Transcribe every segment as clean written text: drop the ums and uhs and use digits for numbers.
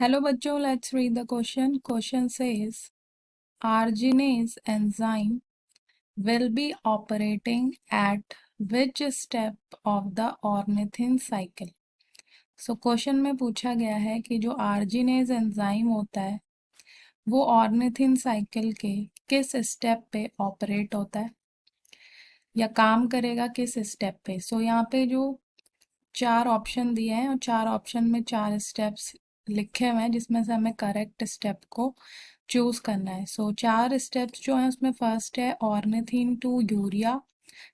Hello बच्चों, let's read the question. Question says arginase enzyme will be operating at which step of the ornithine cycle? So question में पूछा गया है कि जो arginase enzyme होता है वो ornithine cycle के किस स्टेप पे ऑपरेट होता है या काम करेगा किस स्टेप पे। सो यहाँ पे जो चार ऑप्शन दिए हैं और चार ऑप्शन में चार स्टेप्स लिखे हुए हैं जिसमें से हमें करेक्ट स्टेप को चूज करना है। सो चार स्टेप्स जो हैं उसमें फर्स्ट है ornithine to urea,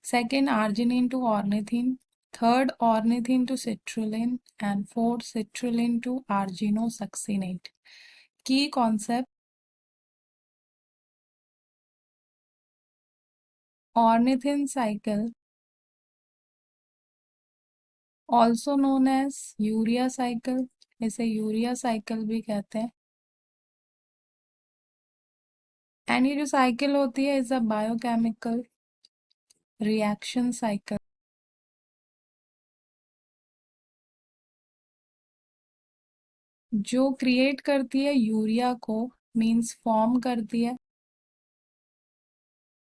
second arginine to ornithine, third ornithine to citrulline and fourth citrulline to argininosuccinate. Key concept, ornithine cycle also known as urea cycle, इसे यूरिया साइकिल भी कहते हैं। एंड ये जो साइकिल होती है is a biochemical reaction cycle जो create करती है यूरिया को, मींस फॉर्म करती है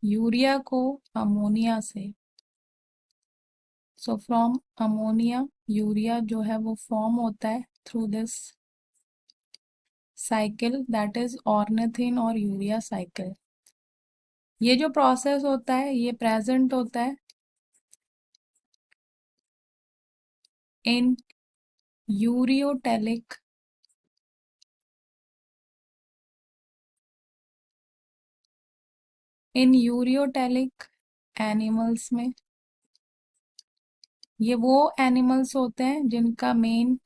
यूरिया को अमोनिया से। सो फ्रॉम अमोनिया यूरिया जो है वो फॉर्म होता है through this cycle, that is ornithine और यूरिया साइकिल। ये जो प्रोसेस होता है ये प्रेजेंट होता है इन यूरियोटेलिक एनिमल्स में। ये वो एनिमल्स होते हैं जिनका मेन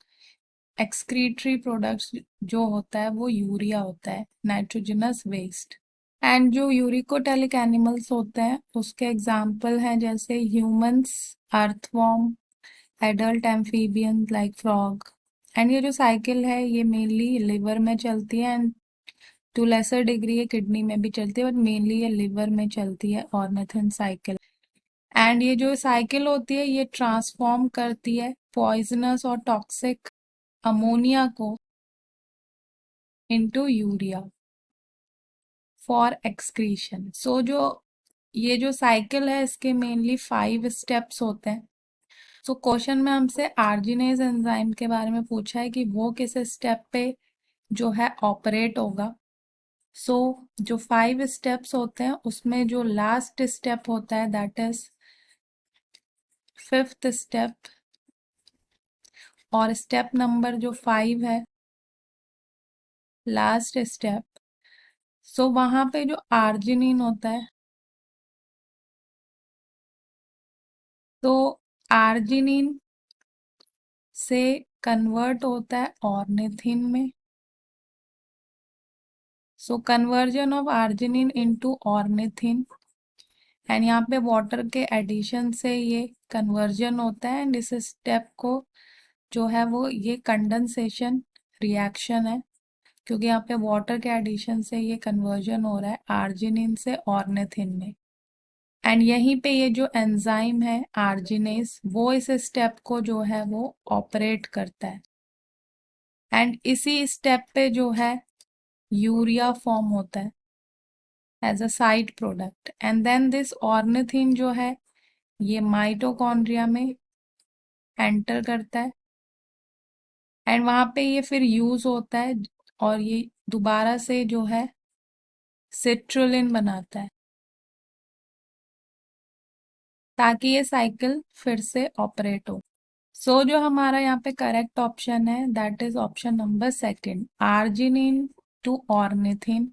एक्सक्रीटरी प्रोडक्ट्स जो होता है वो यूरिया होता है, नाइट्रोजनस वेस्ट। एंड जो यूरिकोटेलिक एनिमल्स होते हैं उसके एग्जाम्पल हैं जैसे humans, earthworm, adult amphibian like frog. And ये जो साइकिल है ये मेनली लिवर में चलती है एंड टू लेसर डिग्री ये किडनी में भी चलती है, बट मेनली ये लिवर में चलती है ऑर्निथन साइकिल। एंड ये जो साइकिल होती है ये ट्रांसफॉर्म करती है पॉइजनस और टॉक्सिक अमोनिया को इनटू यूरिया फॉर एक्सक्रीशन। सो जो ये जो साइकिल है इसके मेनली 5 स्टेप्स होते हैं। सो क्वेश्चन में हमसे आर्जिनेज एंजाइम के बारे में पूछा है कि वो किस स्टेप पे जो है ऑपरेट होगा। सो जो 5 स्टेप्स होते हैं उसमें जो लास्ट स्टेप होता है दैट इज 5th स्टेप, और स्टेप नंबर जो 5 है लास्ट स्टेप। सो वहां पे जो आर्जिनिन होता है तो आर्जिनिन से कन्वर्ट होता है ऑर्निथिन में। So conversion of arginine into ornithine, and यहाँ पे वाटर के एडिशन से ये कन्वर्जन होता है एंड इस स्टेप को जो है वो ये कंडेंसेशन रिएक्शन है क्योंकि यहाँ पे वाटर के एडिशन से ये कन्वर्जन हो रहा है आर्जिनिन से ऑर्निथिन में। एंड यहीं पे ये जो एंजाइम है आर्जिनेस वो इस स्टेप को जो है वो ऑपरेट करता है एंड इसी स्टेप पे जो है यूरिया फॉर्म होता है as a side product. And then this ornithine जो है ये माइटोकॉन्ड्रिया में एंटर करता है एंड वहां पे ये फिर यूज होता है और ये दोबारा से जो है सिट्रुलिन बनाता है ताकि ये साइकिल फिर से ऑपरेट हो। सो जो हमारा यहाँ पे करेक्ट ऑप्शन है that is option number second, arginine to ornithine.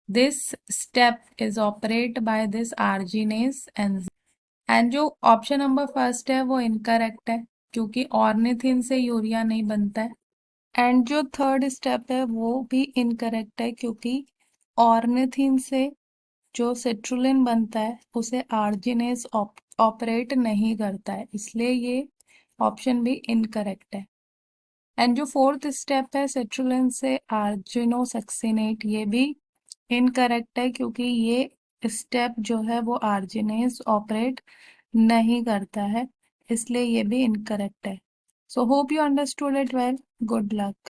This step is operate by this arginase and जो ऑप्शन नंबर फर्स्ट है वो इनकरेक्ट है क्योंकि ऑर्निथिन से यूरिया नहीं बनता है। एंड जो थर्ड स्टेप है वो भी इनकरेक्ट है क्योंकि ऑर्निथिन से जो सिट्रुलिन बनता है उसे आर्जिनेस ऑपरेट नहीं करता है, इसलिए ये ऑप्शन भी इनकरेक्ट है। एंड जो फोर्थ स्टेप है सिट्रुलिन से आर्जिनोसक्सिनेट ये भी इनकरेक्ट है क्योंकि ये स्टेप जो है वो आर्जिनेस ऑपरेट नहीं करता है, इसलिए ये भी इनकरेक्ट है। So hope you understood it well. Good luck.